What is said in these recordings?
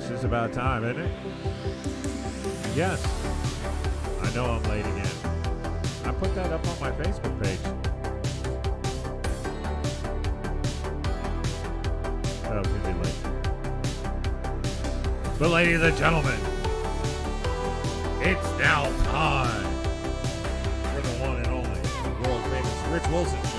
folks. It's about time, isn't it? Yes. I know I'm late again. I put that up on my Facebook page. Oh, it's gonna be late. But ladies and gentlemen, it's now time for the one and only world famous Rich Wilson Show.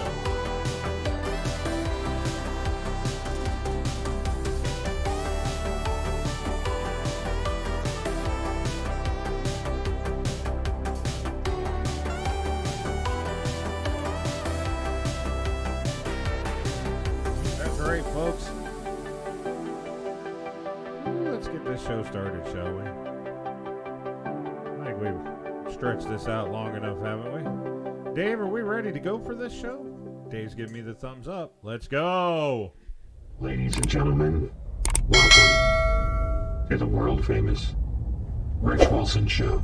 That's right, folks. Let's get this show started, shall we? I think we've stretched this out long enough, haven't we? Dave, are we ready to go for this show? Dave's giving me the thumbs up. Let's go! Ladies and gentlemen, welcome to the world famous Rich Wilson Show.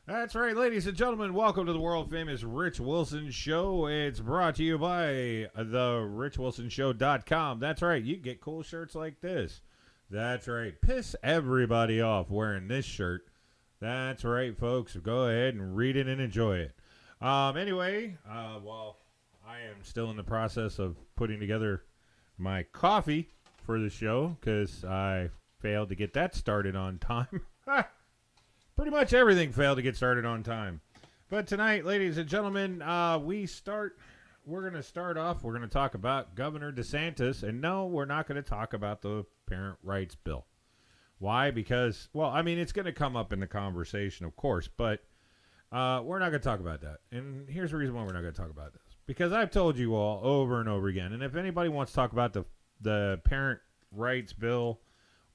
That's right, ladies and gentlemen. Welcome to the world famous Rich Wilson Show. It's brought to you by the richwilsonshow.com. That's right, you can get cool shirts like this. That's right, piss everybody off wearing this shirt. That's right, folks. Go ahead and read it and enjoy it. Anyway, while I am still in the process of putting together my coffee for the show because I failed to get that started on time. Pretty much everything failed to get started on time. But tonight, ladies and gentlemen, we're going to start off. We're going to talk about Governor DeSantis. And no, we're not going to talk about the parent rights bill. Why? Because, well, I mean, it's going to come up in the conversation, of course. But we're not going to talk about that. And here's the reason why we're not going to talk about this. Because I've told you all over and over again. And if anybody wants to talk about the parent rights bill,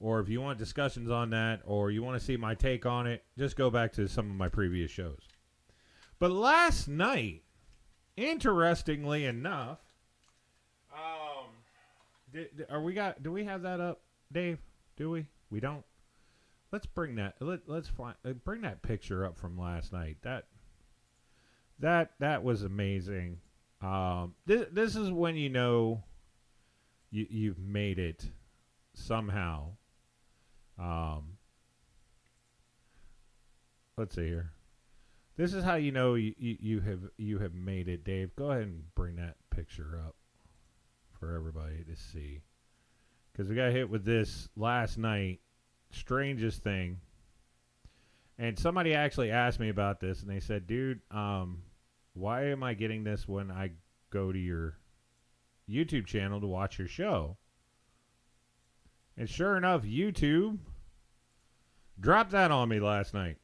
or if you want discussions on that, or you want to see my take on it, just go back to some of my previous shows. But last night, interestingly enough, do we have that up, Dave? Do we? We don't. Let's bring that. Bring that picture up from last night. That was amazing. This is when you know you've made it somehow. Let's see here. This is how you know you have made it, Dave. Go ahead and bring that picture up for everybody to see. Because we got hit with this last night. Strangest thing. And somebody actually asked me about this, and they said, dude, why am I getting this when I go to your YouTube channel to watch your show? And sure enough, YouTube dropped that on me last night.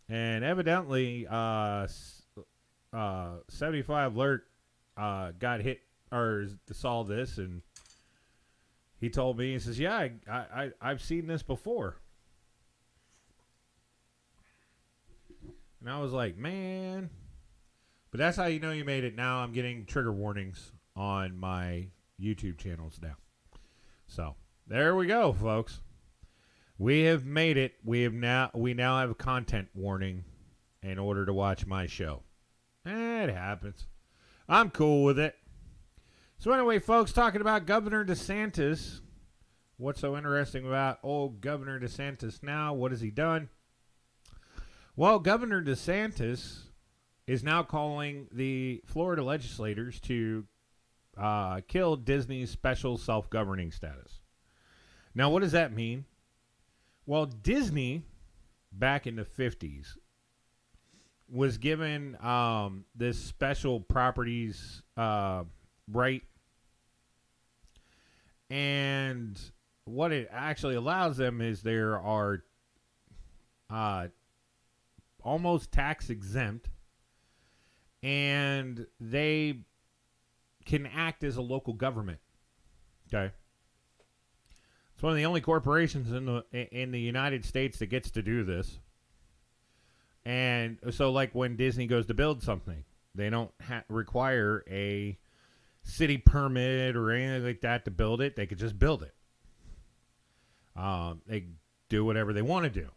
And evidently, 75 Alert got hit or saw this, and he told me, he says, yeah, I've seen this before. And I was like, man. But that's how you know you made it. Now I'm getting trigger warnings on my YouTube channels now. So there we go, folks. We have made it. We now have a content warning in order to watch my show. It happens. I'm cool with it. So anyway, folks, talking about Governor DeSantis. What's so interesting about old Governor DeSantis now? What has he done? Well, Governor DeSantis is now calling the Florida legislators to kill Disney's special self-governing status. Now, what does that mean? Well, Disney, back in the 50s, was given this special properties right. And what it actually allows them is there are almost tax exempt, and they can act as a local government. Okay. It's one of the only corporations in the United States that gets to do this. And so, like when Disney goes to build something, they don't require a city permit or anything like that to build it. They could just build it. They do whatever they want to do.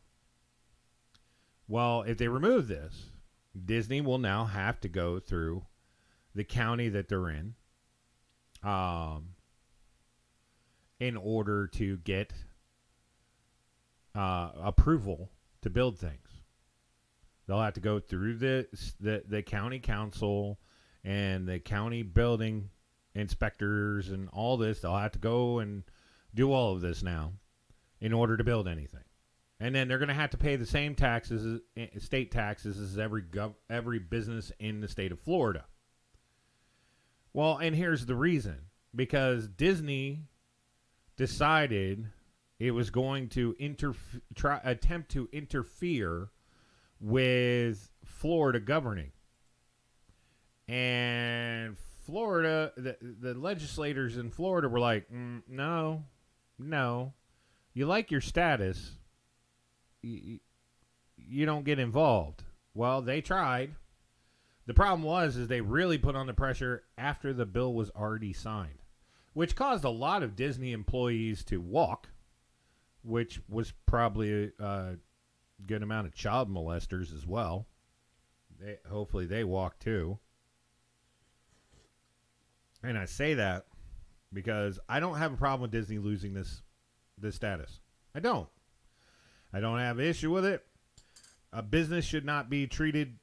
Well, if they remove this, Disney will now have to go through the county that they're in. in order to get approval to build things. They'll have to go through the county council and the county building inspectors and all this. They'll have to go and do all of this now in order to build anything. And then they're going to have to pay the same taxes, state taxes, as every business in the state of Florida. Well, and here's the reason. Because Disney decided it was going to attempt to interfere with Florida governing. And Florida, the legislators in Florida were like, no. You like your status. You don't get involved. Well, they tried. The problem was they really put on the pressure after the bill was already signed, which caused a lot of Disney employees to walk, which was probably a good amount of child molesters as well. Hopefully they walked too. And I say that because I don't have a problem with Disney losing this status. I don't have an issue with it. A business should not be treated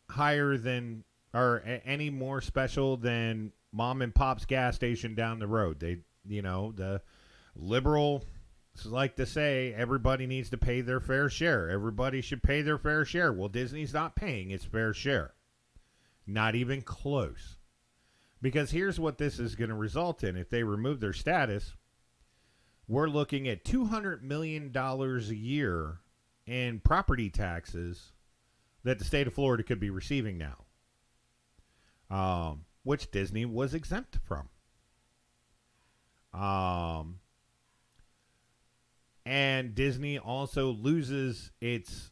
higher than or any more special than mom and pop's gas station down the road. The liberal like to say everybody needs to pay their fair share. Everybody should pay their fair share. Well, Disney's not paying its fair share. Not even close. Because here's what this is going to result in. If they remove their status, we're looking at $200 million a year in property taxes that the state of Florida could be receiving now, which Disney was exempt from. And Disney also loses its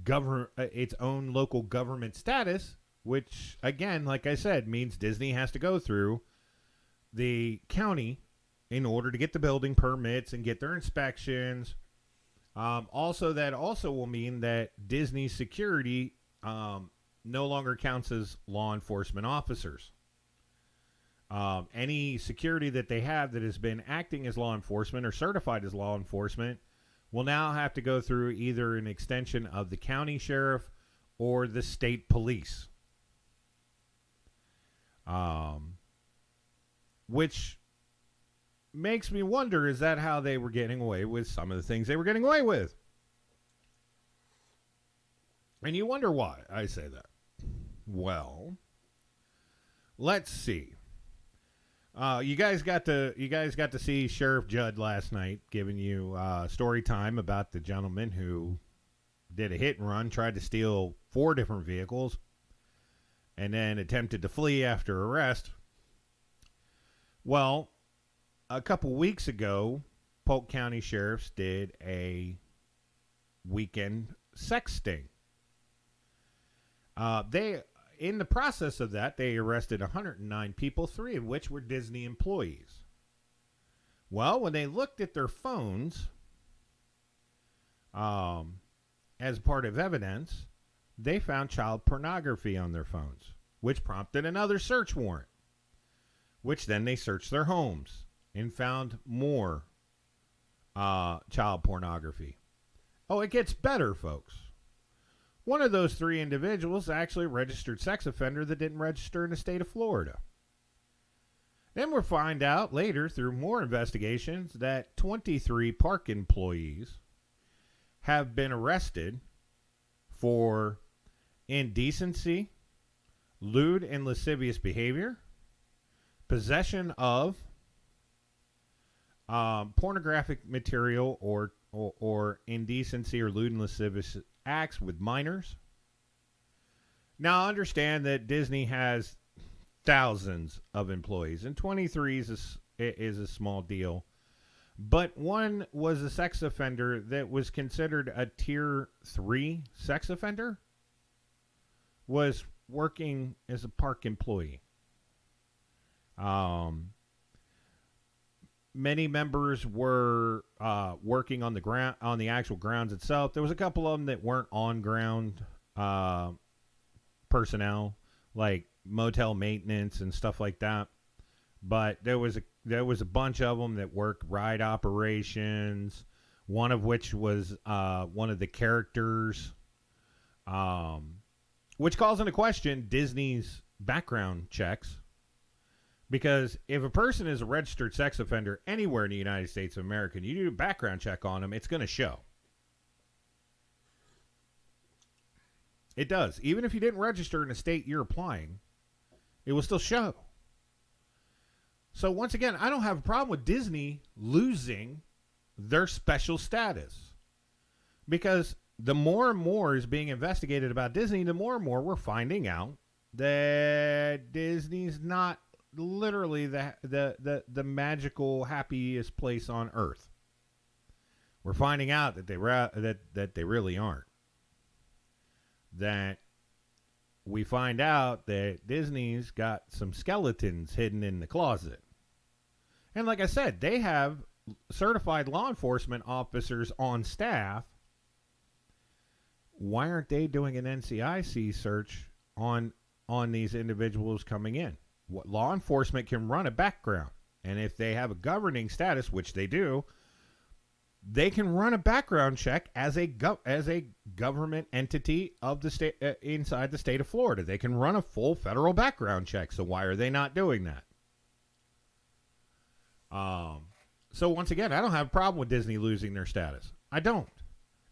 own local government status, which, again, like I said, means Disney has to go through the county in order to get the building permits and get their inspections. That also will mean that Disney security no longer counts as law enforcement officers. Any security that they have that has been acting as law enforcement or certified as law enforcement will now have to go through either an extension of the county sheriff or the state police. Which makes me wonder, is that how they were getting away with some of the things they were getting away with? And you wonder why I say that. Well, let's see. You guys got to see Sheriff Judd last night giving you story time about the gentleman who did a hit and run, tried to steal 4 different vehicles, and then attempted to flee after arrest. Well, a couple weeks ago, Polk County Sheriffs did a weekend sex sting. In the process of that, they arrested 109 people, 3 of which were Disney employees. Well, when they looked at their phones as part of evidence, they found child pornography on their phones, which prompted another search warrant, which then they searched their homes and found more child pornography. Oh, it gets better, folks. One of those 3 individuals actually a registered sex offender that didn't register in the state of Florida. Then we'll find out later through more investigations that 23 park employees have been arrested for indecency, lewd and lascivious behavior, possession of pornographic material or indecency or lewd and lascivious acts with minors. Now, understand that Disney has thousands of employees, and 23 is a small deal. But one was a sex offender that was considered a tier 3 sex offender, was working as a park employee. Many members were working on the ground, on the actual grounds itself. There was a couple of them that weren't on ground personnel, like motel maintenance and stuff like that. But there was a bunch of them that worked ride operations. One of which was one of the characters, which calls into question Disney's background checks. Because if a person is a registered sex offender anywhere in the United States of America, and you do a background check on them, it's going to show. It does. Even if you didn't register in a state you're applying, it will still show. So once again, I don't have a problem with Disney losing their special status. Because the more and more is being investigated about Disney, the more and more we're finding out that Disney's not literally the magical happiest place on earth. We're finding out that they really aren't. That we find out that Disney's got some skeletons hidden in the closet. And like I said, they have certified law enforcement officers on staff. Why aren't they doing an NCIC search on these individuals coming in? What law enforcement can run a background, and if they have a governing status, which they do, they can run a background check as a government entity of the state inside the state of Florida. They can run a full federal background check. So why are they not doing that? So once again, I don't have a problem with Disney losing their status. I don't,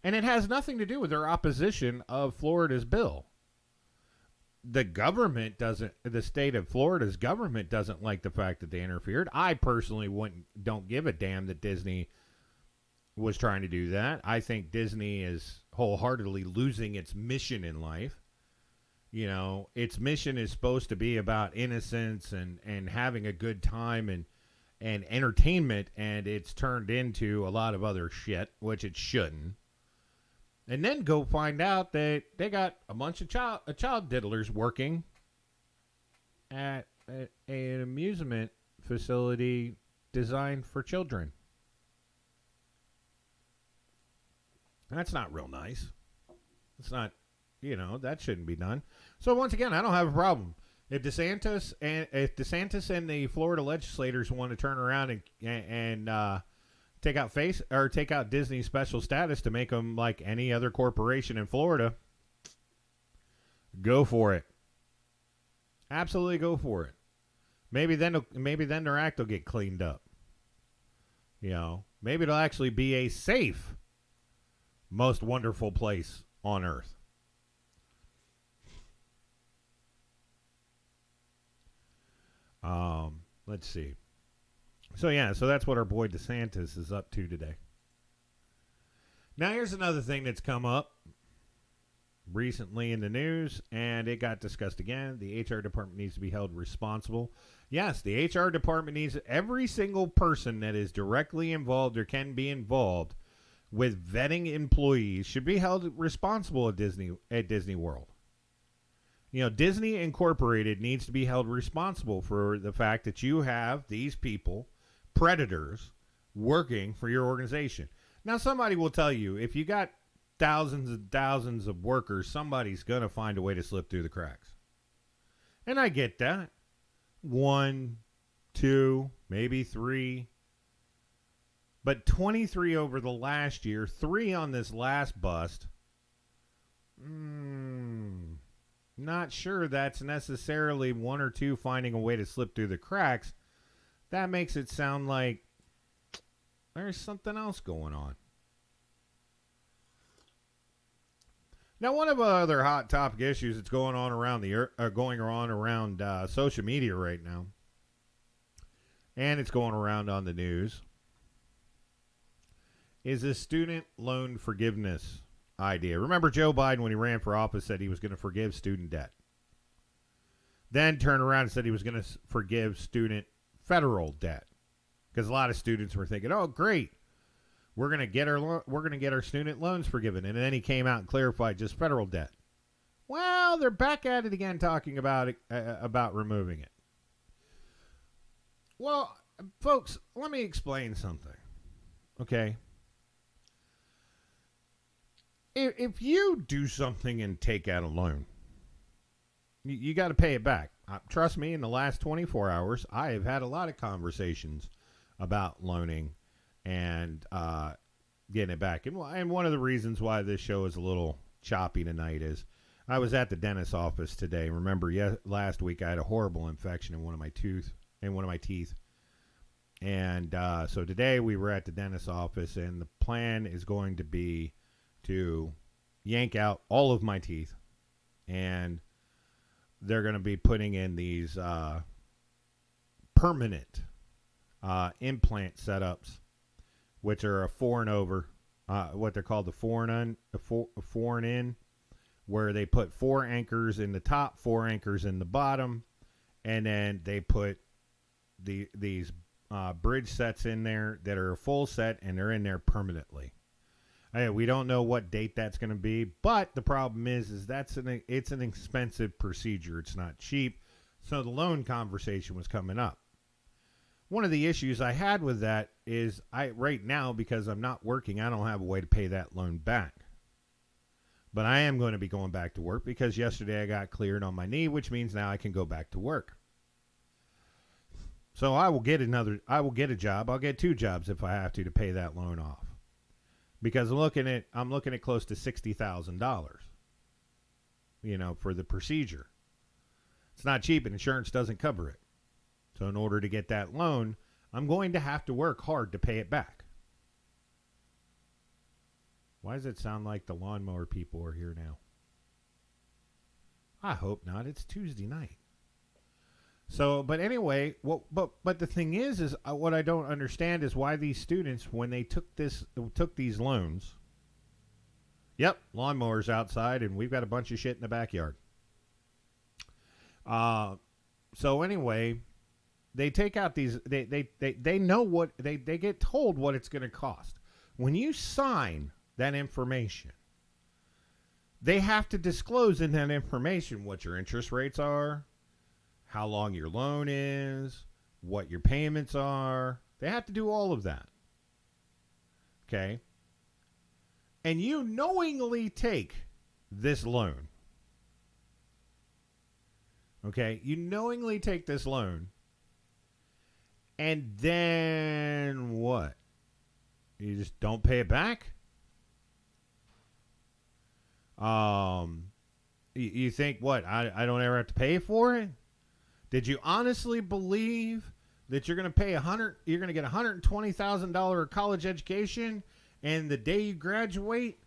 and it has nothing to do with their opposition of Florida's bill. The government doesn't, the state of Florida's government doesn't like the fact that they interfered. I personally don't give a damn that Disney was trying to do that. I think Disney is wholeheartedly losing its mission in life. You know, its mission is supposed to be about innocence and having a good time and entertainment, and it's turned into a lot of other shit, which it shouldn't. And then go find out that they got a bunch of child diddlers working at an amusement facility designed for children. That's not real nice. It's not, that shouldn't be done. So once again, I don't have a problem. If DeSantis and the Florida legislators want to turn around and take out Disney's special status to make them like any other corporation in Florida, go for it. Absolutely go for it. Maybe then their act will get cleaned up. Maybe it'll actually be a safe, most wonderful place on earth. Let's see. So that's what our boy DeSantis is up to today. Now here's another thing that's come up recently in the news, and it got discussed again. The HR department needs to be held responsible. Yes, the HR department needs every single person that is directly involved or can be involved with vetting employees should be held responsible at Disney World. Disney Incorporated needs to be held responsible for the fact that you have these people, predators, working for your organization. Now, somebody will tell you, if you got thousands and thousands of workers, somebody's going to find a way to slip through the cracks. And I get that. 1, 2, maybe 3. But 23 over the last year, 3 on this last bust. Not sure that's necessarily 1 or 2 finding a way to slip through the cracks. That makes it sound like there's something else going on. Now, one of the other hot topic issues that's going on around social media right now, and it's going around on the news, is this student loan forgiveness idea. Remember, Joe Biden, when he ran for office, said he was going to forgive student debt. Then turned around and said he was going to forgive student federal debt, because a lot of students were thinking, "Oh, great, we're going to get our student loans forgiven." And then he came out and clarified just federal debt. Well, they're back at it again, talking about it, about removing it. Well, folks, let me explain something. Okay. If you do something and take out a loan, you got to pay it back. trust me, in the last 24 hours, I have had a lot of conversations about loaning and getting it back. And one of the reasons why this show is a little choppy tonight is I was at the dentist's office today. Remember, last week I had a horrible infection in one of my teeth. And so today we were at the dentist's office, and the plan is going to be to yank out all of my teeth, and they're going to be putting in these permanent implant setups, which are a 4 and over, what they're called the 4 and in, where they put 4 anchors in the top, 4 anchors in the bottom, and then they put these bridge sets in there that are a full set, and they're in there permanently. We don't know what date that's going to be, but the problem is it's an expensive procedure. It's not cheap. So the loan conversation was coming up. One of the issues I had with that is right now, because I'm not working, I don't have a way to pay that loan back. But I am going to be going back to work because yesterday I got cleared on my knee, which means now I can go back to work. So I will get a job. I'll get 2 jobs if I have to pay that loan off. Because I'm looking at close to $60,000, for the procedure. It's not cheap, and insurance doesn't cover it. So in order to get that loan, I'm going to have to work hard to pay it back. Why does it sound like the lawnmower people are here now? I hope not. It's Tuesday night. So, but anyway, but the thing is what I don't understand is why these students, when they took these loans, yep, lawnmowers outside, and we've got a bunch of shit in the backyard. So anyway, they take out these, they know what, they get told what it's going to cost. When you sign that information, they have to disclose in that information what your interest rates are, how long your loan is, what your payments are. They have to do all of that. Okay? And you knowingly take this loan. Okay? You knowingly take this loan. And then what? You just don't pay it back? You think what? I don't ever have to pay for it? Did you honestly believe that you're going to pay you're going to get $120,000 college education, and the day you graduate,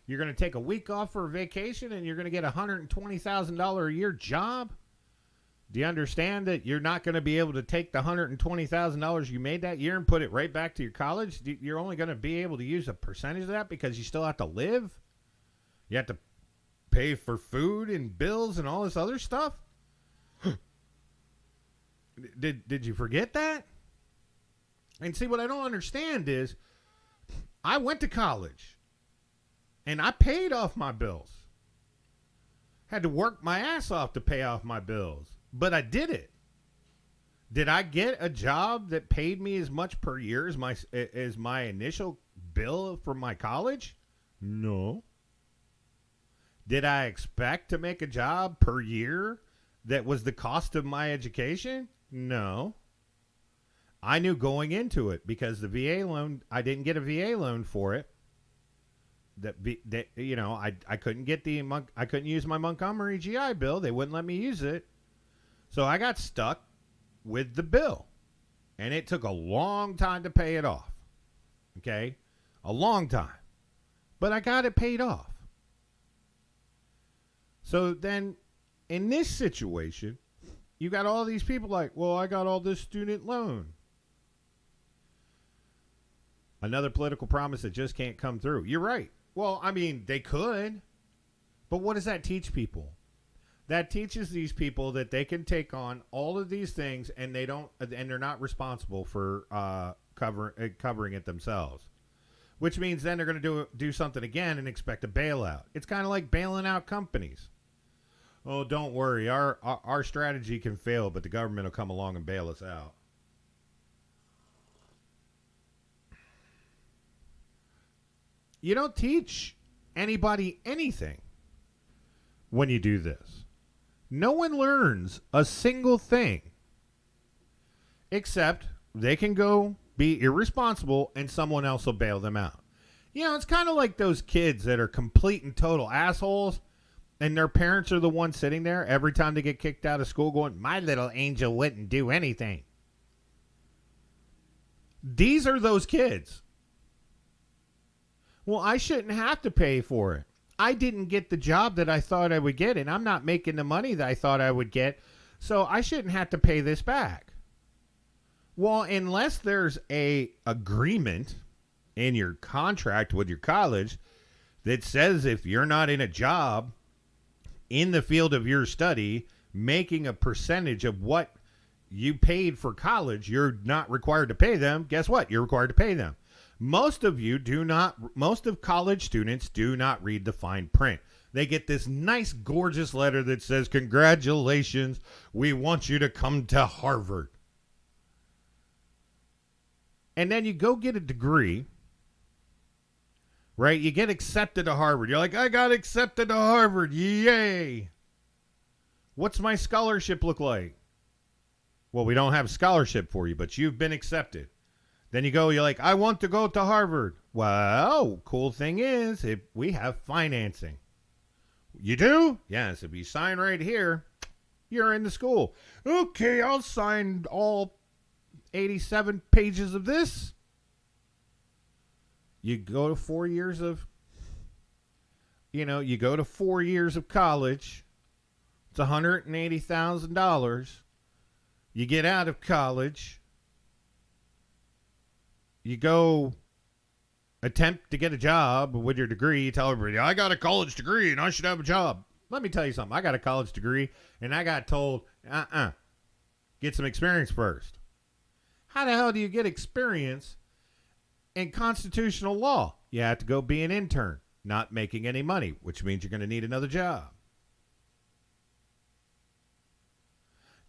you're going to take a week off for a vacation, and you're going to get a $120,000 a year job? Do you understand that you're not going to be able to take the $120,000 you made that year and put it right back to your college? You're only going to be able to use a percentage of that because you still have to live? You have to pay for food and bills and all this other stuff? Did you forget that? And see, what I don't understand is I went to college and I paid off my bills. Had to work my ass off to pay off my bills, but I did it. Did I get a job that paid me as much per year as my initial bill for my college? No. Did I expect to make a job per year that was the cost of my education? No. I knew going into it because the VA loan, I didn't get a VA loan for it. I couldn't get I couldn't use my Montgomery GI Bill. They wouldn't let me use it. So I got stuck with the bill. And it took a long time to pay it off. Okay? A long time. But I got it paid off. So then, in this situation, you got all these people like, well, I got all this student loan. Another political promise that just can't come through. You're right. Well, I mean, they could. But what does that teach people? That teaches these people that they can take on all of these things and they're not responsible for covering it themselves. Which means then they're going to do something again and expect a bailout. It's kind of like bailing out companies. Oh, don't worry. Our strategy can fail, but the government will come along and bail us out. You don't teach anybody anything when you do this. No one learns a single thing except they can go be irresponsible and someone else will bail them out. You know, it's kind of like those kids that are complete and total assholes and their parents are the ones sitting there every time they get kicked out of school going, my little angel wouldn't do anything. These are those kids. Well, I shouldn't have to pay for it. I didn't get the job that I thought I would get, and I'm not making the money that I thought I would get, so I shouldn't have to pay this back. Well, unless there's a agreement in your contract with your college that says if you're not in a job in the field of your study, making a percentage of what you paid for college, you're not required to pay them. Guess what? You're required to pay them. Most of college students do not read the fine print. They get this nice, gorgeous letter that says, congratulations, we want you to come to Harvard. And then you go get a degree, right? You get accepted to Harvard. You're like, I got accepted to Harvard. Yay. What's my scholarship look like? Well, we don't have a scholarship for you, but you've been accepted. Then you go, you're like, I want to go to Harvard. Well, cool thing is, if we have financing. You do? Yes, if you sign right here, you're in the school. Okay, I'll sign all 87 pages of this. You go to 4 years of, you go to 4 years of college. It's $180,000. You get out of college. You go attempt to get a job with your degree. You tell everybody, I got a college degree and I should have a job. Let me tell you something. I got a college degree and I got told, get some experience first. How the hell do you get experience in constitutional law? You have to go be an intern, not making any money, which means you're going to need another job.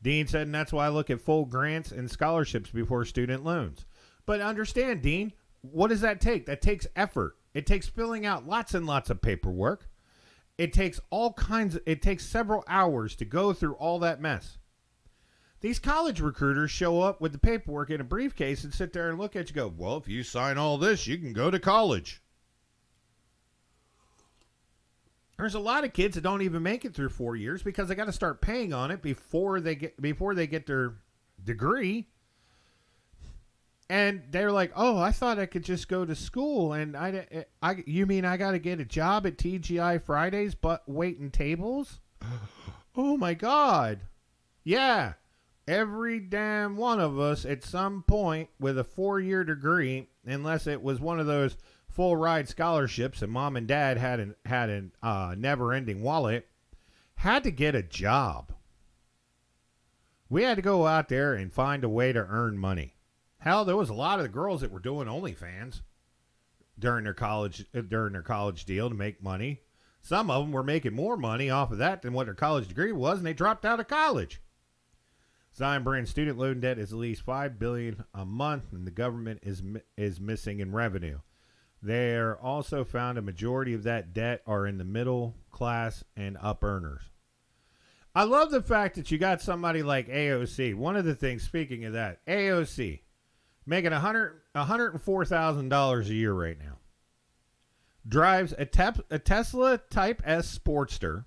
Dean said, and that's why I look at full grants and scholarships before student loans. But understand, Dean, what does that take? That takes effort. It takes filling out lots and lots of paperwork. It takes several hours to go through all that mess. These college recruiters show up with the paperwork in a briefcase and sit there and look at you and go, well, if you sign all this, you can go to college. There's a lot of kids that don't even make it through 4 years because they got to start paying on it before they get their degree. And they're like, oh, I thought I could just go to school. And you mean I got to get a job at TGI Fridays but waiting tables? Oh, my God. Yeah. Every damn one of us at some point with a 4-year degree, unless it was one of those full ride scholarships and mom and dad had a never-ending wallet, had to get a job. We had to go out there and find a way to earn money. Hell, there was a lot of the girls that were doing OnlyFans during their college deal to make money. Some of them were making more money off of that than what their college degree was, and they dropped out of college. Zion Brand student loan debt is at least $5 billion a month, and the government is missing in revenue. They're also found a majority of that debt are in the middle class and up earners. I love the fact that you got somebody like AOC. One of the things, speaking of that, AOC, making $104,000 a year right now. Drives a Tesla Type S Sportster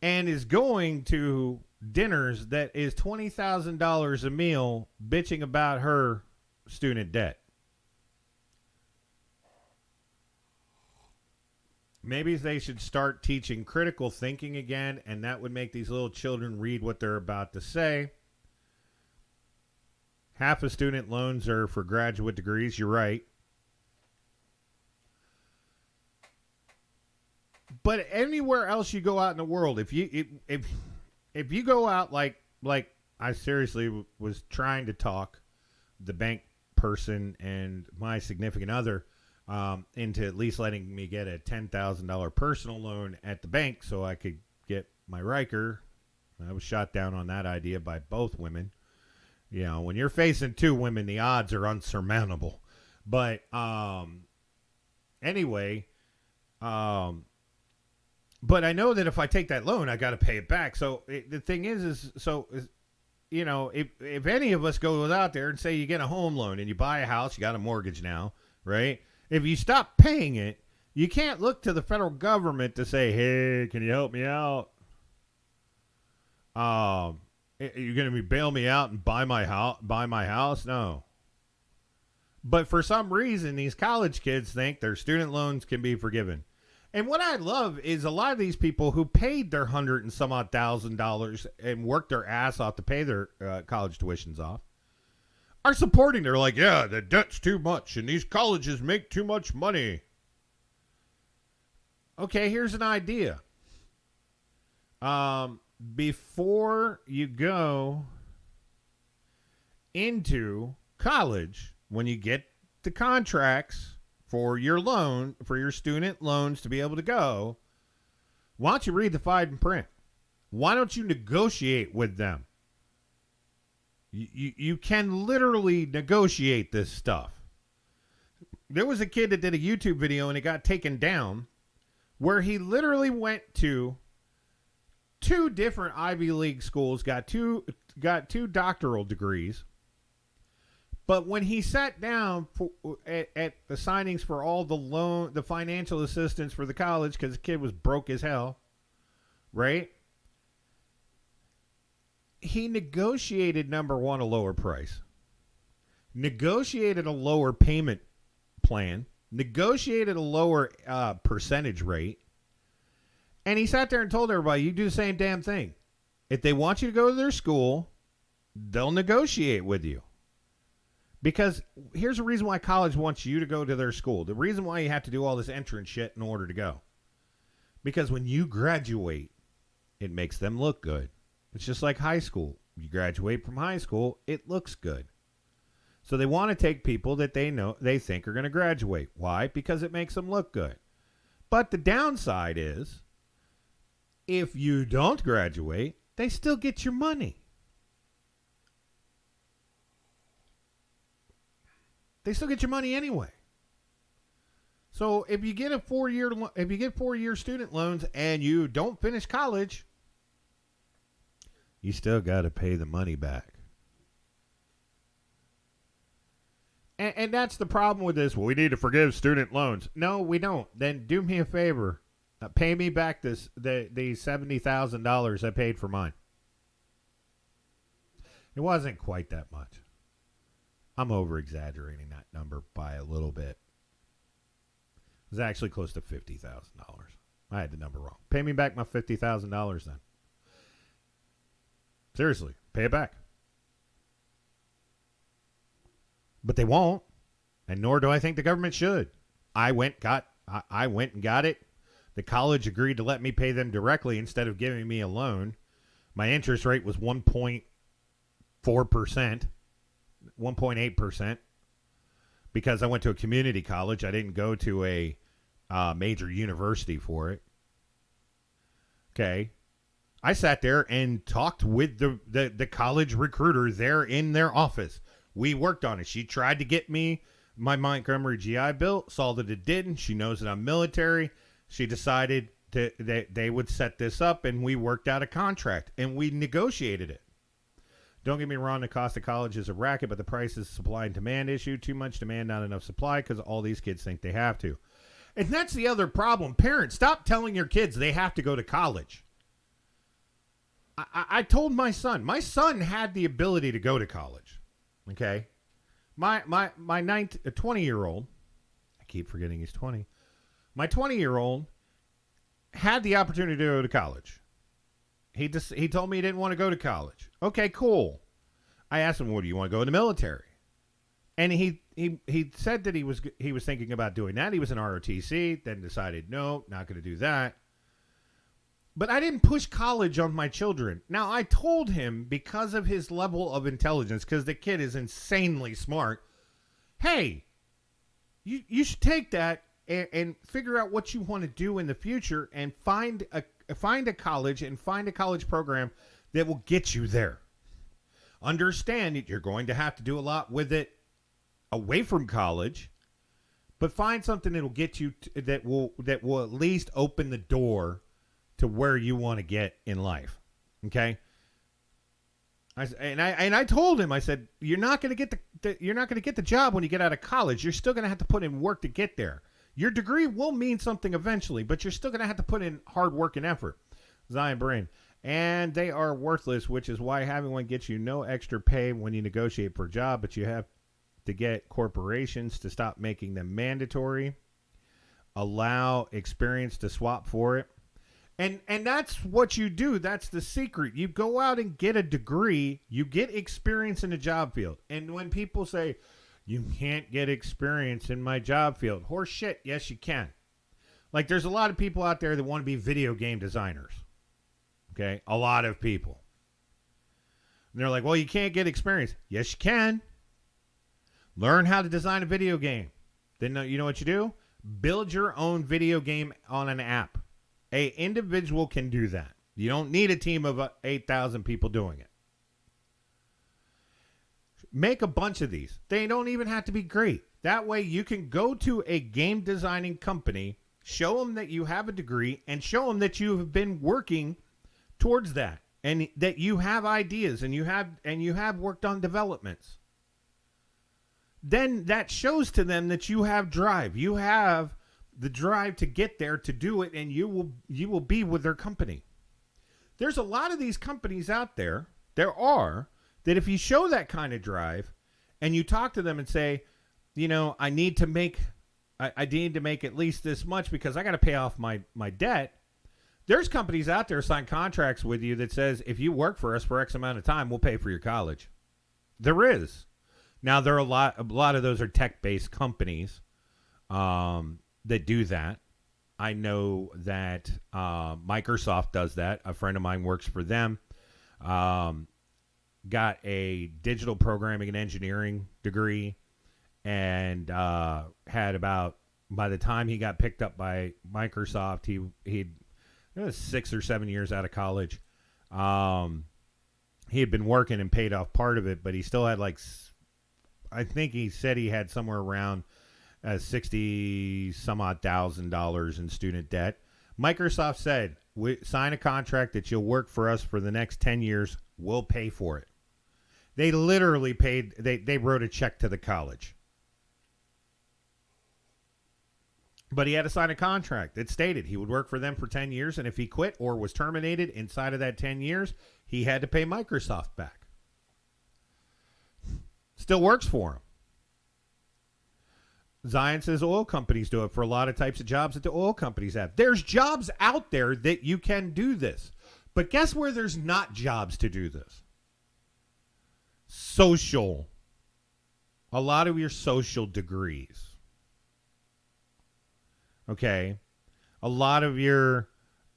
and is going to dinners that is $20,000 a meal bitching about her student debt. Maybe they should start teaching critical thinking again, and that would make these little children read what they're about to say. Half of student loans are for graduate degrees. You're right. But anywhere else you go out in the world, if you go out like I seriously was trying to talk the bank person and my significant other into at least letting me get a $10,000 personal loan at the bank so I could get my Riker. I was shot down on that idea by both women. You know, when you're facing two women, the odds are unsurmountable. But anyway, But I know that if I take that loan, I got to pay it back. So the thing is if any of us goes out there and say you get a home loan and you buy a house, you got a mortgage now, right? If you stop paying it, you can't look to the federal government to say, hey, can you help me out? You're going to bail me out and buy my house? No. But for some reason, these college kids think their student loans can be forgiven. And what I love is a lot of these people who paid their $100 and some odd $1,000 and worked their ass off to pay their college tuitions off are supporting. They're like, yeah, the debt's too much and these colleges make too much money. Okay, here's an idea. Before you go into college, when you get the contracts for your loan, for your student loans to be able to go, why don't you read the fine print? Why don't you negotiate with them? You can literally negotiate this stuff. There was a kid that did a YouTube video and it got taken down where he literally went to two different Ivy League schools, got two doctoral degrees. But when he sat down at the signings for all the financial assistance for the college, because the kid was broke as hell, right? He negotiated, number one, a lower price, negotiated a lower payment plan, negotiated a lower percentage rate, and he sat there and told everybody, you do the same damn thing. If they want you to go to their school, they'll negotiate with you. Because here's the reason why college wants you to go to their school. The reason why you have to do all this entrance shit in order to go. Because when you graduate, it makes them look good. It's just like high school. You graduate from high school, it looks good. So they want to take people that they think are going to graduate. Why? Because it makes them look good. But the downside is, if you don't graduate, they still get your money. They still get your money anyway. So if you get 4 year student loans and you don't finish college, you still got to pay the money back. And that's the problem with this. Well, we need to forgive student loans. No, we don't. Then do me a favor. Pay me back the $70,000 I paid for mine. It wasn't quite that much. I'm over-exaggerating that number by a little bit. It was actually close to $50,000. I had the number wrong. Pay me back my $50,000 then. Seriously, pay it back. But they won't, and nor do I think the government should. I went and got it. The college agreed to let me pay them directly instead of giving me a loan. My interest rate was 1.4%, 1.8%, because I went to a community college. I didn't go to a major university for it. Okay. I sat there and talked with the college recruiter there in their office. We worked on it. She tried to get me my Montgomery GI Bill, saw that it didn't. She knows that I'm military. She decided that they would set this up, and we worked out a contract, and we negotiated it. Don't get me wrong, the cost of college is a racket, but the price is a supply and demand issue. Too much demand, not enough supply, because all these kids think they have to. And that's the other problem. Parents, stop telling your kids they have to go to college. I told my son had the ability to go to college. Okay? My 20-year-old, I keep forgetting he's 20. My 20-year-old had the opportunity to go to college. He told me he didn't want to go to college. Okay, cool. I asked him, "Well, do you want to go in the military?" And he said that he was thinking about doing that. He was in ROTC, then decided, no, not going to do that. But I didn't push college on my children. Now, I told him, because of his level of intelligence, because the kid is insanely smart, hey, you should take that and figure out what you want to do in the future and find a college and find a college program that will get you there. Understand that you're going to have to do a lot with it away from college, but find something that will get you that will at least open the door to where you want to get in life. Okay. I told him, I said, you're not going to get the job when you get out of college. You're still going to have to put in work to get there. Your degree will mean something eventually, but you're still going to have to put in hard work and effort. Zion Brain. And they are worthless, which is why having one gets you no extra pay when you negotiate for a job, but you have to get corporations to stop making them mandatory, allow experience to swap for it. And that's what you do. That's the secret. You go out and get a degree. You get experience in the job field. And when people say, you can't get experience in my job field, horse shit, yes, you can. Like, there's a lot of people out there that want to be video game designers. Okay? A lot of people. And they're like, well, you can't get experience. Yes, you can. Learn how to design a video game. Then you know what you do? Build your own video game on an app. An individual can do that. You don't need a team of 8,000 people doing it. Make a bunch of these. They don't even have to be great. That way you can go to a game designing company, show them that you have a degree, and show them that you have been working towards that, and that you have ideas, and you have worked on developments. Then that shows to them that you have drive. You have the drive to get there, to do it, and you will be with their company. There's a lot of these companies out there, that if you show that kind of drive and you talk to them and say, you know, I need to make at least this much because I got to pay off my debt. There's companies out there sign contracts with you that says, if you work for us for X amount of time, we'll pay for your college. There is. Now, there are a lot of those are tech-based companies that do that. I know that Microsoft does that. A friend of mine works for them. Got a digital programming and engineering degree, and had about, by the time he got picked up by Microsoft, he was 6 or 7 years out of college. He had been working and paid off part of it, but he still had I think he said he had somewhere around $60 some odd thousand in student debt. Microsoft said, sign a contract that you'll work for us for the next 10 years. We'll pay for it. They literally paid, they wrote a check to the college. But he had to sign a contract that stated he would work for them for 10 years, and if he quit or was terminated inside of that 10 years, he had to pay Microsoft back. Still works for him. Zion says oil companies do it for a lot of types of jobs that the oil companies have. There's jobs out there that you can do this. But guess where there's not jobs to do this? Social. A lot of your social degrees. Okay? A lot of your,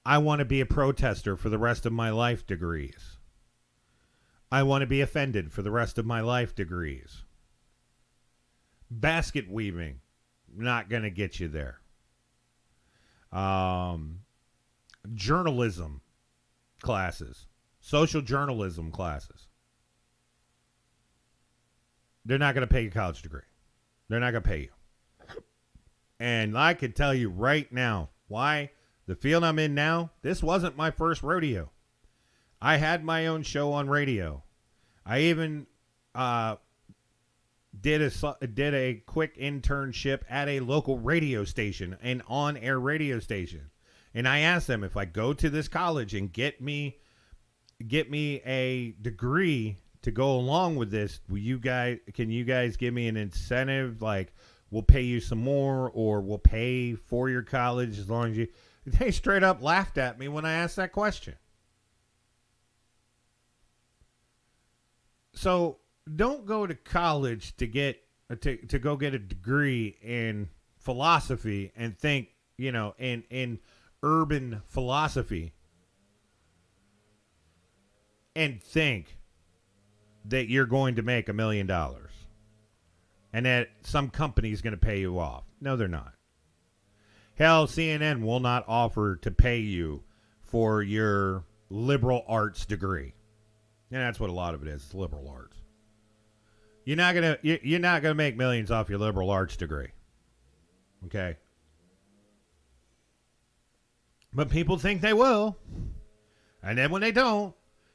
I want to be a protester for the rest of my life degrees. I want to be offended for the rest of my life degrees. Basket weaving, not going to get you there. Journalism classes, social journalism classes. They're not going to pay you a college degree. They're not going to pay you. And I can tell you right now why the field I'm in now, this wasn't my first rodeo. I had my own show on radio. I even did a quick internship at a local radio station, an on-air radio station. And I asked them, if I go to this college and get me a degree to go along with this, can you guys give me an incentive? Like, we'll pay you some more, or we'll pay for your college as long as you... They straight up laughed at me when I asked that question. So don't go to college to go get a degree in philosophy and think, in urban philosophy, and think that you're going to make $1 million and that some company is going to pay you off. No, they're not. Hell, CNN will not offer to pay you for your liberal arts degree. And that's what a lot of it is. It's liberal arts. You're not gonna make millions off your liberal arts degree. Okay. But people think they will. And then when they don't,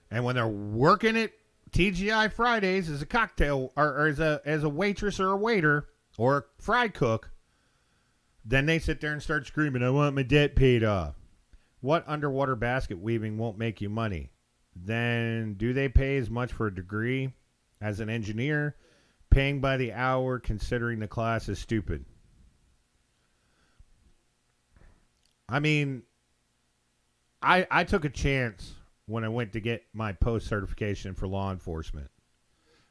and when they're working at TGI Fridays as a cocktail or as a waitress or a waiter or a fry cook, then they sit there and start screaming, I want my debt paid off. What underwater basket weaving won't make you money? Then do they pay as much for a degree as an engineer? Paying by the hour considering the class is stupid. I mean, I took a chance when I went to get my post certification for law enforcement.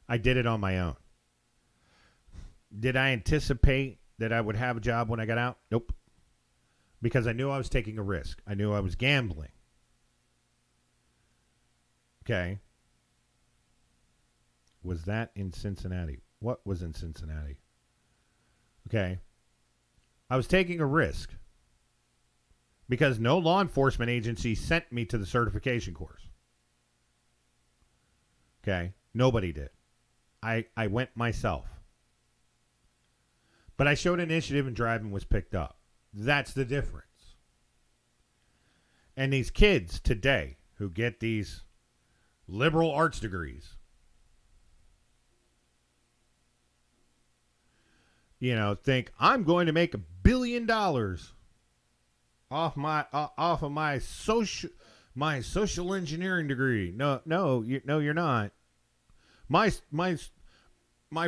I did it on my own. Did I anticipate that I would have a job when I got out? Nope. Because I knew I was taking a risk. I knew I was gambling. Okay. Was that in Cincinnati? What was in Cincinnati? Okay. I was taking a risk. Because no law enforcement agency sent me to the certification course. Okay? Nobody did. I went myself. But I showed initiative and driving was picked up. That's the difference. And these kids today who get these liberal arts degrees, think I'm going to make $1 billion off of my social engineering degree. No, you're not. My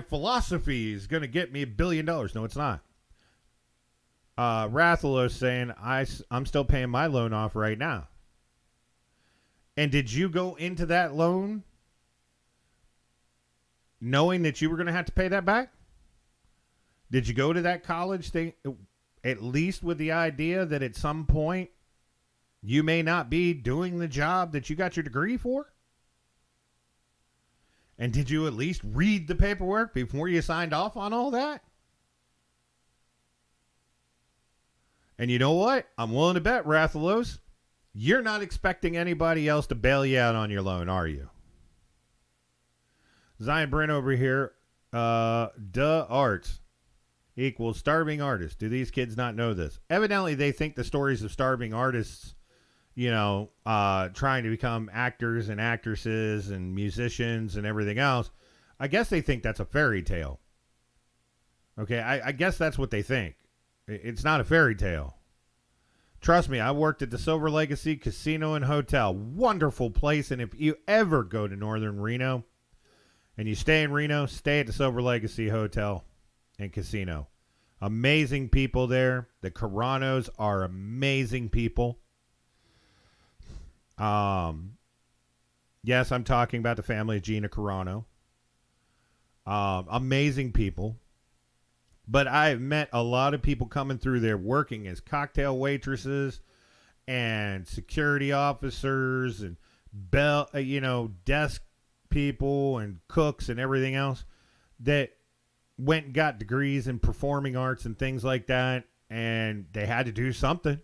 philosophy is going to get me $1 billion. No, it's not. Rathalos saying I'm still paying my loan off right now. And did you go into that loan knowing that you were going to have to pay that back? Did you go to that college thing at least with the idea that at some point you may not be doing the job that you got your degree for? And did you at least read the paperwork before you signed off on all that? And you know what? I'm willing to bet, Rathalos, you're not expecting anybody else to bail you out on your loan, are you? Zion Brent over here, arts equals starving artists. Do these kids not know this? Evidently, they think the stories of starving artists, trying to become actors and actresses and musicians and everything else, I guess they think that's a fairy tale. Okay, I guess that's what they think. It's not a fairy tale. Trust me, I worked at the Silver Legacy Casino and Hotel. Wonderful place, and if you ever go to Northern Reno and you stay in Reno, stay at the Silver Legacy Hotel and Casino. Amazing people there. The Caranos are amazing people. Yes, I'm talking about the family of Gina Carano. Amazing people. But I've met a lot of people coming through there working as cocktail waitresses and security officers and desk people and cooks and everything else that went and got degrees in performing arts and things like that, and they had to do something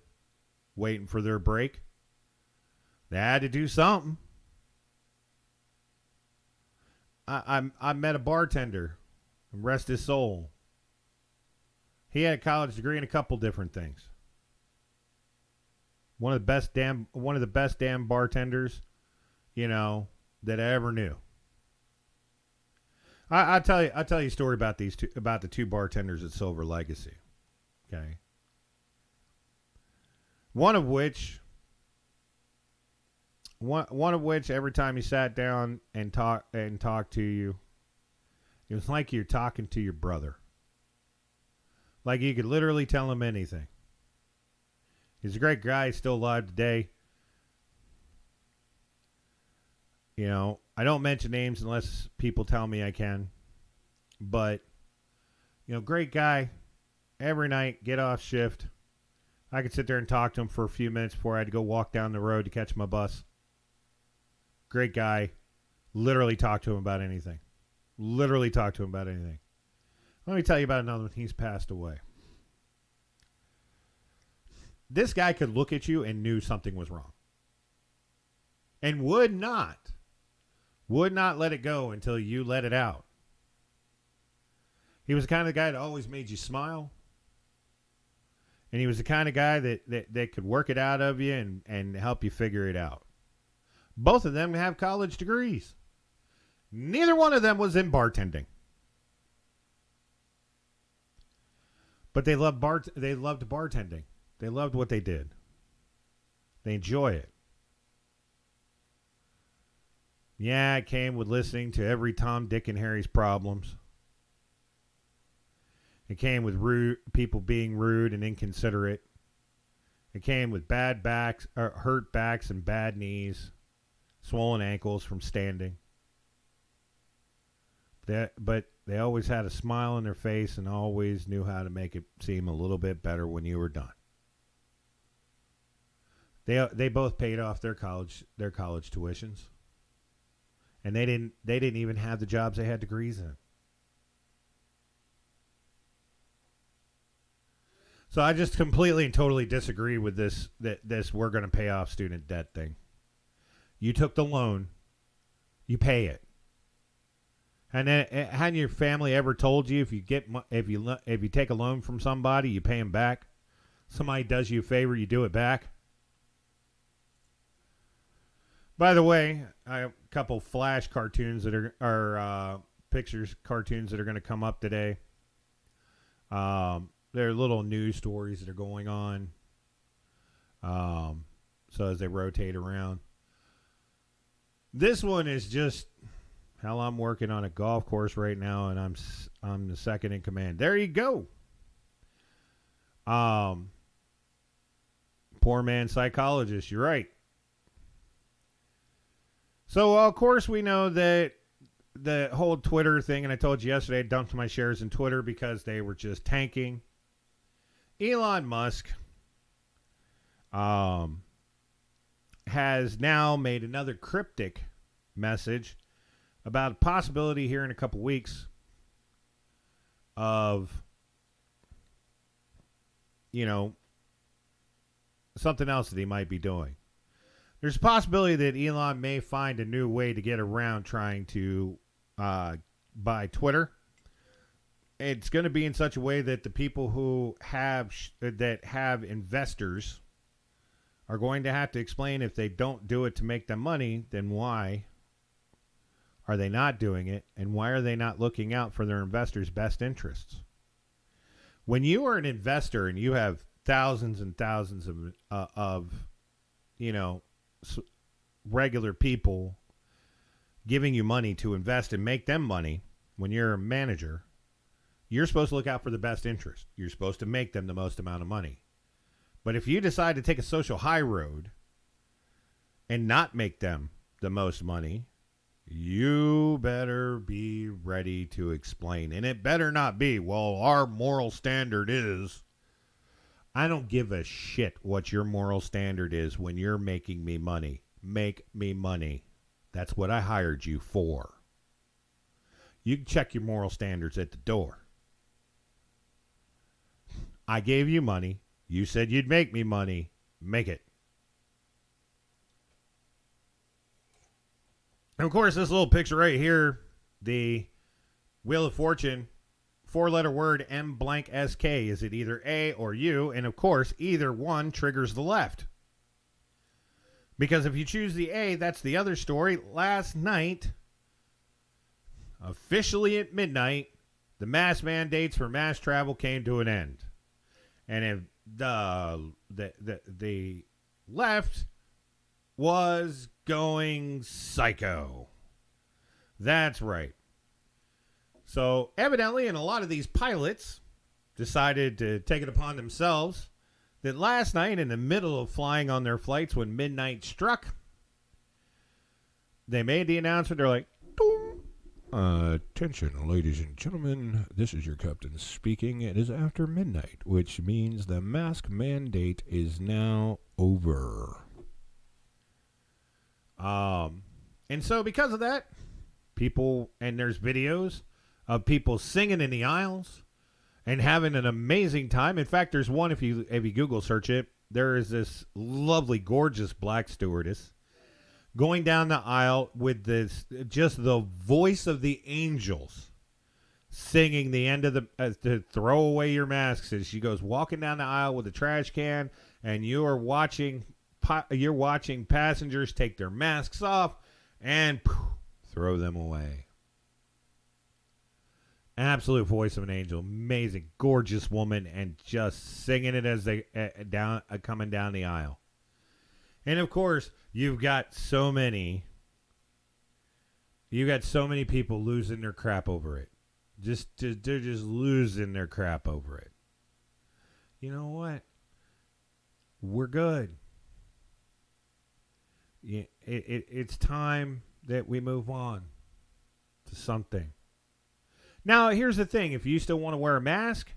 waiting for their break. They had to do something. I met a bartender, rest his soul. He had a college degree in a couple different things. One of the best damn bartenders, that I ever knew. I'll tell you a story about the two bartenders at Silver Legacy. Okay. One of which every time he sat down and talked to you, it was like you're talking to your brother. Like you could literally tell him anything. He's a great guy. He's still alive today. I don't mention names unless people tell me I can. But, great guy. Every night, get off shift. I could sit there and talk to him for a few minutes before I had to go walk down the road to catch my bus. Great guy. Literally talk to him about anything. Let me tell you about another one. He's passed away. This guy could look at you and knew something was wrong. And would not let it go until you let it out. He was the kind of guy that always made you smile. And he was the kind of guy that could work it out of you and help you figure it out. Both of them have college degrees. Neither one of them was in bartending. But they loved bartending. They loved what they did. They enjoy it. Yeah, it came with listening to every Tom, Dick, and Harry's problems. It came with people being rude and inconsiderate. It came with bad backs, or hurt backs and bad knees, swollen ankles from standing. But they always had a smile on their face and always knew how to make it seem a little bit better when you were done. They both paid off their college tuitions, and they didn't even have the jobs they had degrees in. So I just completely and totally disagree with this we're going to pay off student debt thing. You took the loan, you pay it. And then, hadn't your family ever told you if you take a loan from somebody, you pay them back? Somebody does you a favor, you do it back. By the way, I have a couple flash cartoons that are cartoons that are going to come up today. They're little news stories that are going on. So as they rotate around, this one is just. Hell, I'm working on a golf course right now, and I'm the second in command. There you go. Poor man psychologist. You're right. So, of course, we know that the whole Twitter thing, and I told you yesterday I dumped my shares in Twitter because they were just tanking. Elon Musk has now made another cryptic message about a possibility here in a couple weeks of, something else that he might be doing. There's a possibility that Elon may find a new way to get around trying to buy Twitter. It's going to be in such a way that the people who have investors are going to have to explain if they don't do it to make them money, then why are they not doing it, and why are they not looking out for their investors' best interests? When you are an investor and you have thousands and thousands of regular people giving you money to invest and make them money, when you're a manager, you're supposed to look out for the best interest. You're supposed to make them the most amount of money. But if you decide to take a social high road and not make them the most money, you better be ready to explain. And it better not be, well, our moral standard is. I don't give a shit what your moral standard is when you're making me money. Make me money. That's what I hired you for. You can check your moral standards at the door. I gave you money. You said you'd make me money. Make it. And of course, this little picture right here, the Wheel of Fortune, 4-letter word M blank SK. Is it either A or U? And of course, either one triggers the left. Because if you choose the A, that's the other story. Last night, officially at midnight, the mask mandates for mass travel came to an end. And if the left was going psycho. That's right. So evidently, and a lot of these pilots decided to take it upon themselves that last night, in the middle of flying on their flights when midnight struck, they made the announcement. They're like, attention, ladies and gentlemen, this is your captain speaking. It is after midnight, which means the mask mandate is now over. And so because of that, people, and there's videos of people singing in the aisles and having an amazing time. In fact, there's one, if you Google search it, there is this lovely, gorgeous black stewardess going down the aisle with this, just the voice of the angels, singing the end of the to throw away your masks as she goes walking down the aisle with a trash can, and you're watching passengers take their masks off and throw them away. Absolute voice of an angel, amazing, gorgeous woman, and just singing it as they coming down the aisle. And of course, you've got so many people losing their crap over it. They're just losing their crap over it. You know what? We're good. Yeah, it's time that we move on to something. Now, here's the thing. If you still want to wear a mask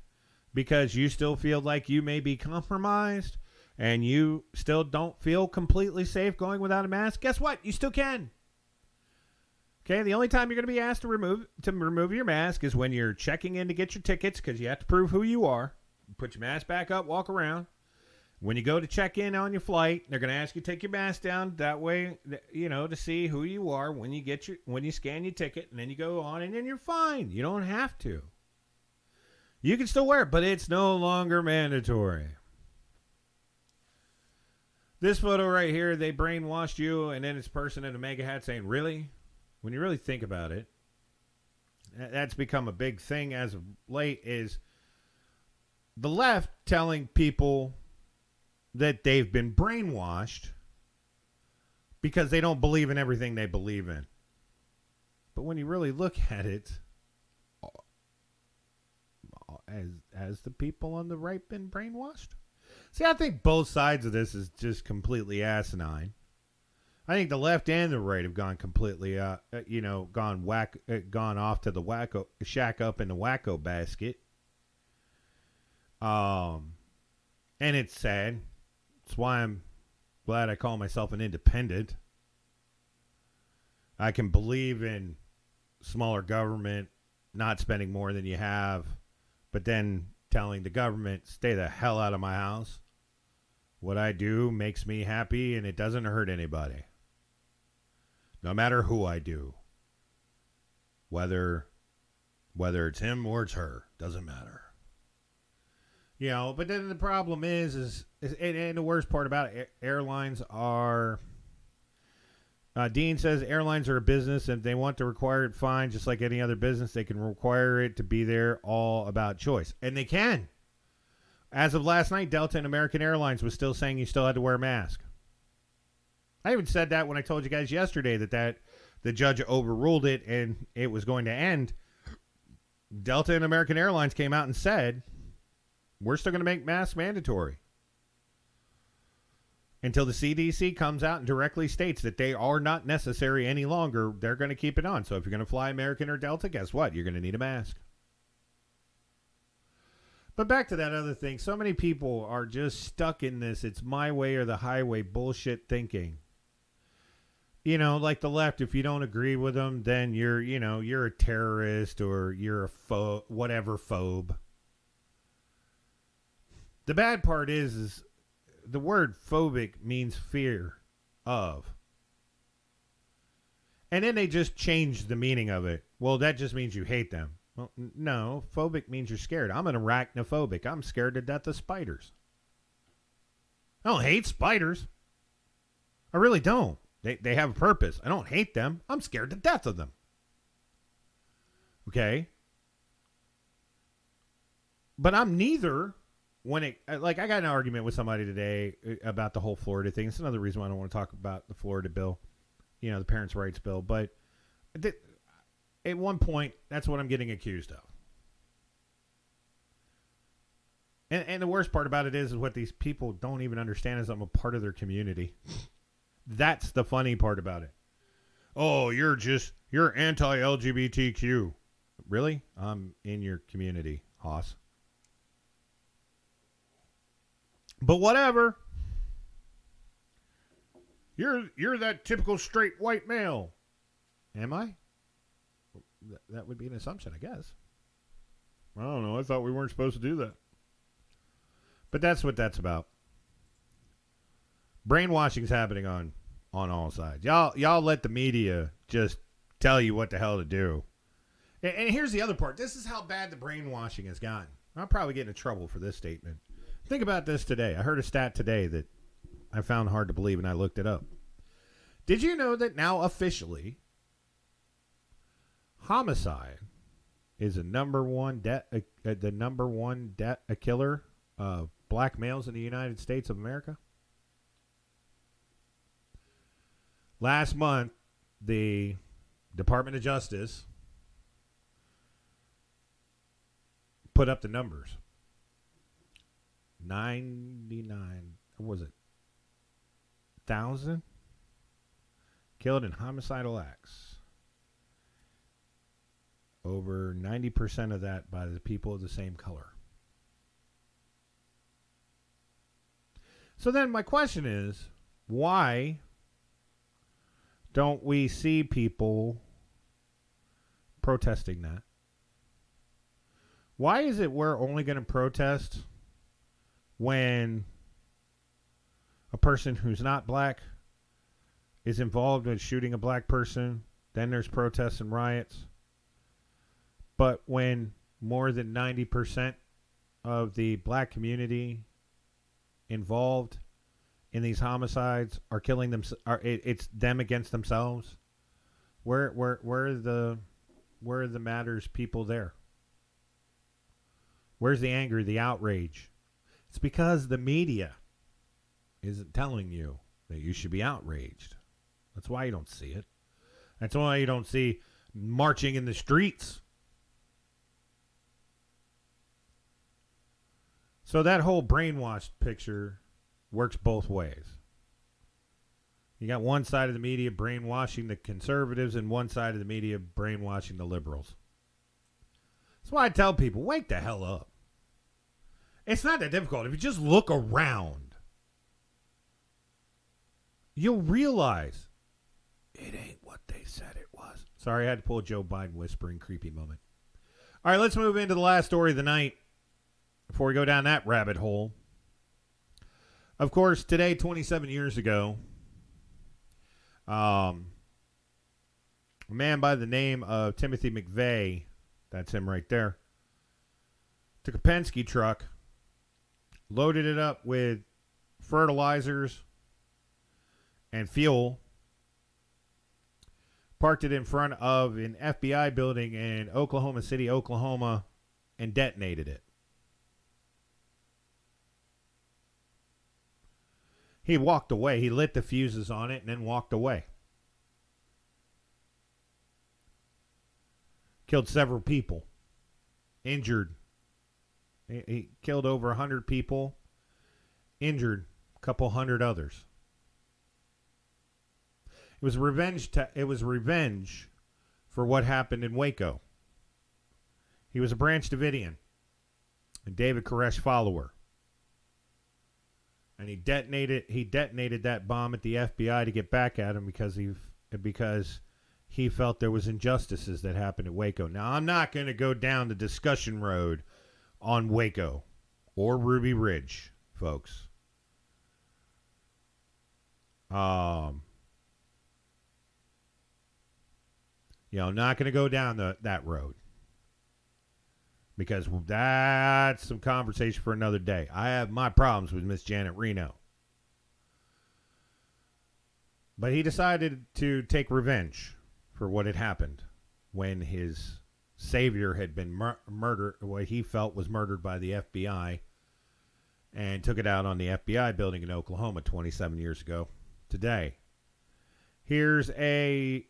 because you still feel like you may be compromised and you still don't feel completely safe going without a mask, guess what? You still can. Okay, the only time you're going to be asked to remove your mask is when you're checking in to get your tickets because you have to prove who you are. Put your mask back up, walk around. When you go to check in on your flight, they're going to ask you to take your mask down. That way, to see who you are when you scan your ticket, and then you go on, and then you're fine. You don't have to. You can still wear it, but it's no longer mandatory. This photo right here, they brainwashed you, and then it's a person in a MAGA hat saying, "Really?" When you really think about it, that's become a big thing as of late, is the left telling people that they've been brainwashed because they don't believe in everything they believe in. But when you really look at it, has the people on the right been brainwashed? See, I think both sides of this is just completely asinine. I think the left and the right have gone completely, gone off to the wacko, shack up in the wacko basket. And it's sad. That's why I'm glad I call myself an independent. I can believe in smaller government, not spending more than you have, but then telling the government, stay the hell out of my house. What I do makes me happy and it doesn't hurt anybody. No matter who I do. Whether it's him or it's her, doesn't matter. But then the problem is and the worst part about it, airlines are, Dean says airlines are a business, and if they want to require it, fine, just like any other business, they can require it to be there, all about choice. And they can. As of last night, Delta and American Airlines was still saying you still had to wear a mask. I even said that when I told you guys yesterday that the judge overruled it and it was going to end. Delta and American Airlines came out and said, we're still going to make masks mandatory until the CDC comes out and directly states that they are not necessary any longer. They're going to keep it on. So if you're going to fly American or Delta, guess what? You're going to need a mask. But back to that other thing. So many people are just stuck in this it's my way or the highway bullshit thinking. Like the left, if you don't agree with them, then you're a terrorist or you're a whatever phobe. The bad part is the word phobic means fear of. And then they just changed the meaning of it. Well, that just means you hate them. Well, no, phobic means you're scared. I'm an arachnophobic. I'm scared to death of spiders. I don't hate spiders. I really don't. They have a purpose. I don't hate them. I'm scared to death of them. Okay? But I'm neither. I got an argument with somebody today about the whole Florida thing. It's another reason why I don't want to talk about the Florida bill, the parents' rights bill. But at one point, that's what I'm getting accused of. And the worst part about it is what these people don't even understand is I'm a part of their community. That's the funny part about it. Oh, you're anti-LGBTQ. Really? I'm in your community, Hoss. But whatever. You're that typical straight white male. Am I? That would be an assumption, I guess. I don't know. I thought we weren't supposed to do that. But that's what that's about. Brainwashing's happening on all sides. Y'all let the media just tell you what the hell to do. And here's the other part. This is how bad the brainwashing has gotten. I'll probably get into trouble for this statement. Think about this today. I heard a stat today that I found hard to believe, and I looked it up. Did you know that now officially homicide is the number one killer of black males in the United States of America? Last month, the Department of Justice put up the numbers. 99, what was it? 1,000 killed in homicidal acts. Over 90% of that by the people of the same color. So then my question is, why don't we see people protesting that? Why is it we're only going to protest when a person who's not black is involved in shooting a black person? Then there's protests and riots. But when more than 90% of the black community involved in these homicides are killing them, it's them against themselves. Where are the matters people there? Where's the anger, the outrage? It's because the media isn't telling you that you should be outraged. That's why you don't see it. That's why you don't see marching in the streets. So that whole brainwashed picture works both ways. You got one side of the media brainwashing the conservatives and one side of the media brainwashing the liberals. That's why I tell people, wake the hell up. It's not that difficult. If you just look around, you'll realize it ain't what they said it was. Sorry, I had to pull a Joe Biden whispering creepy moment. All right, let's move into the last story of the night before we go down that rabbit hole. Of course, today, 27 years ago, a man by the name of Timothy Mcveigh, that's him right there, took a Penske truck, loaded it up with fertilizers and fuel, parked it in front of an FBI building in Oklahoma City, Oklahoma, and detonated it. He walked away. He lit the fuses on it and then walked away. Killed several people. Injured. He killed over 100 people. Injured a couple hundred others. It was revenge for what happened in Waco. He was a Branch Davidian, a David Koresh follower. And he detonated that bomb at the FBI to get back at him because he felt there was injustices that happened at Waco. Now, I'm not going to go down the discussion road on Waco or Ruby Ridge, folks. I'm not going to go down that road. Because that's some conversation for another day. I have my problems with Miss Janet Reno. But he decided to take revenge for what had happened when his savior had been murdered, what he felt was murdered by the FBI, and took it out on the FBI building in Oklahoma 27 years ago today. Here's a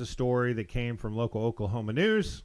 story that came from local Oklahoma news.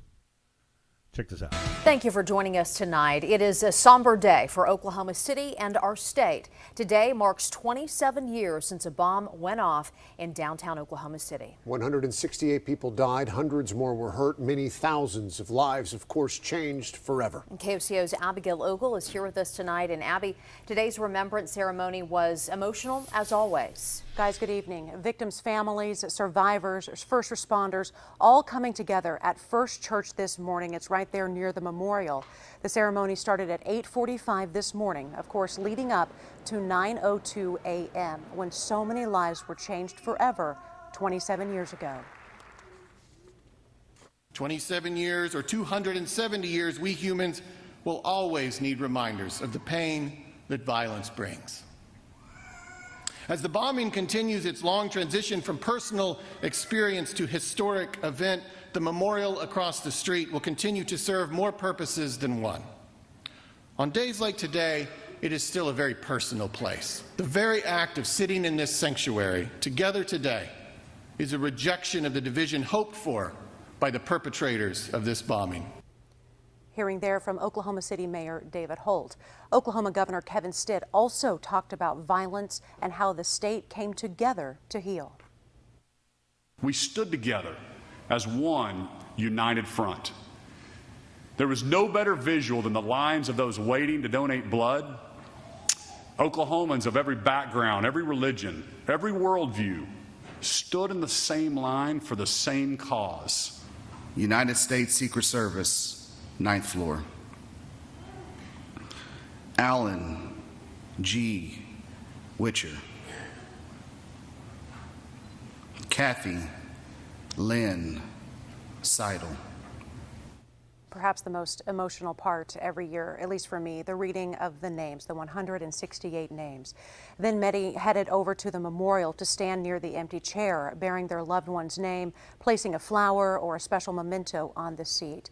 Check this out. Thank you for joining us tonight. It is a somber day for Oklahoma City and our state. Today marks 27 years since a bomb went off in downtown Oklahoma City. 168 people died, hundreds more were hurt, many thousands of lives, of course, changed forever. And KOCO's Abigail Ogle is here with us tonight. And Abby, today's remembrance ceremony was emotional as always. Guys, good evening. Victims' families, survivors, first responders, all coming together at First Church this morning. It's right there near the memorial. The ceremony started at 8:45 this morning, of course, leading up to 9:02 a.m. when so many lives were changed forever 27 years ago. 27 years or 270 years, we humans will always need reminders of the pain that violence brings. As the bombing continues its long transition from personal experience to historic event, the memorial across the street will continue to serve more purposes than one. On days like today, it is still a very personal place. The very act of sitting in this sanctuary together today is a rejection of the division hoped for by the perpetrators of this bombing. Hearing there from Oklahoma City Mayor David Holt. Oklahoma Governor Kevin Stitt also talked about violence and how the state came together to heal. We stood together as one united front. There was no better visual than the lines of those waiting to donate blood. Oklahomans of every background, every religion, every worldview stood in the same line for the same cause. United States Secret Service, 9th floor. Alan G. Witcher. Kathy Lynn Seidel. Perhaps the most emotional part every year, at least for me, the reading of the names, the 168 names. Then many headed over to the memorial to stand near the empty chair, bearing their loved one's name, placing a flower or a special memento on the seat.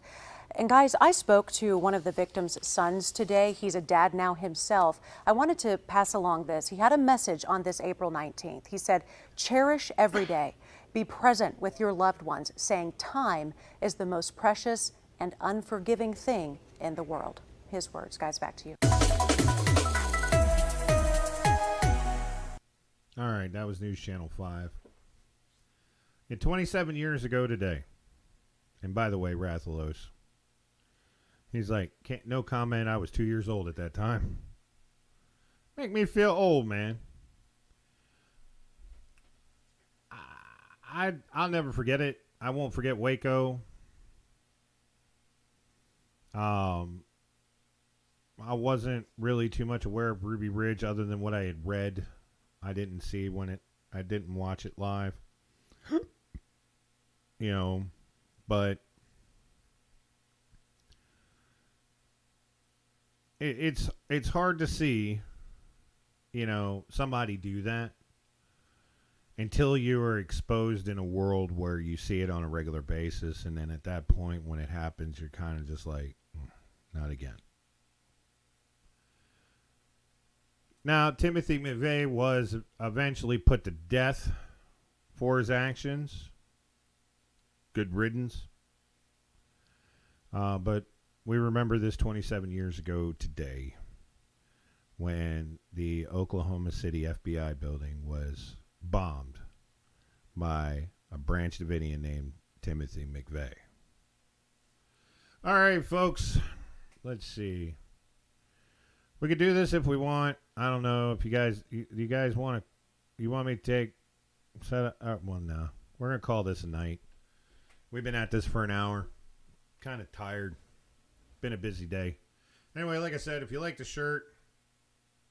And guys, I spoke to one of the victim's sons today. He's a dad now himself. I wanted to pass along this. He had a message on this April 19th. He said, "Cherish every day. Be present with your loved ones," saying time is the most precious and unforgiving thing in the world. His words. Guys, back to you. All right, that was News Channel 5. And 27 years ago today, and by the way, Rathalos, he's like, no comment, I was 2 years old at that time. Make me feel old, man. I'll never forget it. I won't forget Waco. I wasn't really too much aware of Ruby Ridge other than what I had read. I didn't see I didn't watch it live. But it's hard to see, somebody do that until you are exposed in a world where you see it on a regular basis. And then at that point, when it happens, you're kind of just like, not again. Now, Timothy Mcveigh was eventually put to death for his actions. Good riddance. But we remember this 27 years ago today when the Oklahoma City FBI building was bombed by a Branch Davidian named Timothy Mcveigh. All right, folks. Let's see. We could do this if we want. I don't know if you guys want to. You want me to set up? Well, no. We're gonna call this a night. We've been at this for an hour. Kind of tired. Been a busy day. Anyway, like I said, if you like the shirt,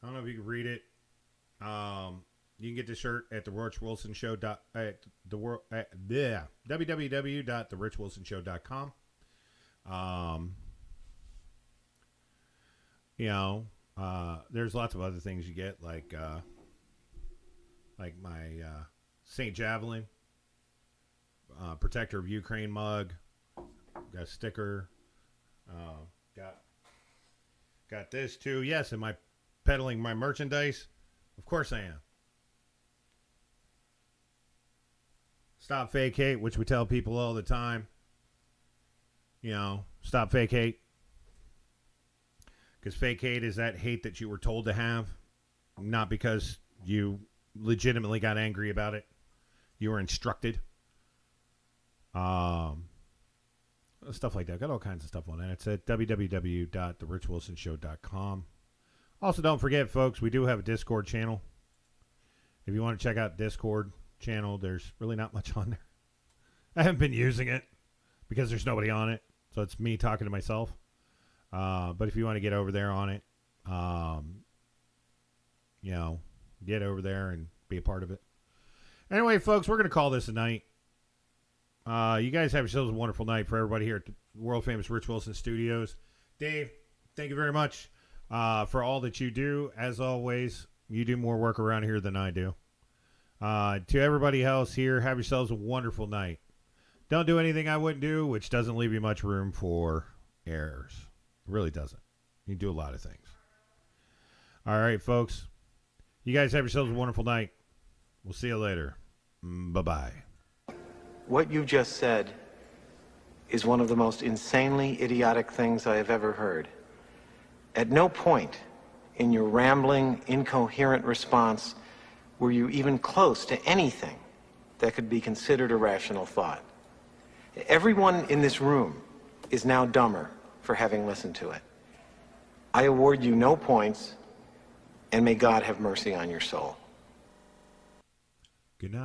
I don't know if you can read it. You can get the shirt at the Rich Wilson Show www.thericwilsonshow.com. There's lots of other things you get, like my St. Javelin Protector of Ukraine mug. Got a sticker. Got this too. Yes, am I peddling my merchandise? Of course I am. Stop fake hate, which we tell people all the time. Stop fake hate. Because fake hate is that hate that you were told to have, not because you legitimately got angry about it. You were instructed. Stuff like that. Got all kinds of stuff on it. It's at www.therichwilsonshow.com. Also, don't forget, folks, we do have a Discord channel. If you want to check out Discord channel, there's really not much on there. I haven't been using it because there's nobody on it. So it's me talking to myself. But if you want to get over there on it, get over there and be a part of it. Anyway, folks, we're going to call this a night. You guys have yourselves a wonderful night. For everybody here at the world famous Rich Wilson Studios, Dave, thank you very much for all that you do. As always, you do more work around here than I do. To everybody else here, have yourselves a wonderful night. Don't do anything I wouldn't do, which doesn't leave you much room for errors. It really doesn't. You can do a lot of things. All right, folks. You guys have yourselves a wonderful night. We'll see you later. Bye-bye. What you just said is one of the most insanely idiotic things I have ever heard. At no point in your rambling, incoherent response were you even close to anything that could be considered a rational thought. Everyone in this room is now dumber for having listened to it. I award you no points, and may God have mercy on your soul. Good night.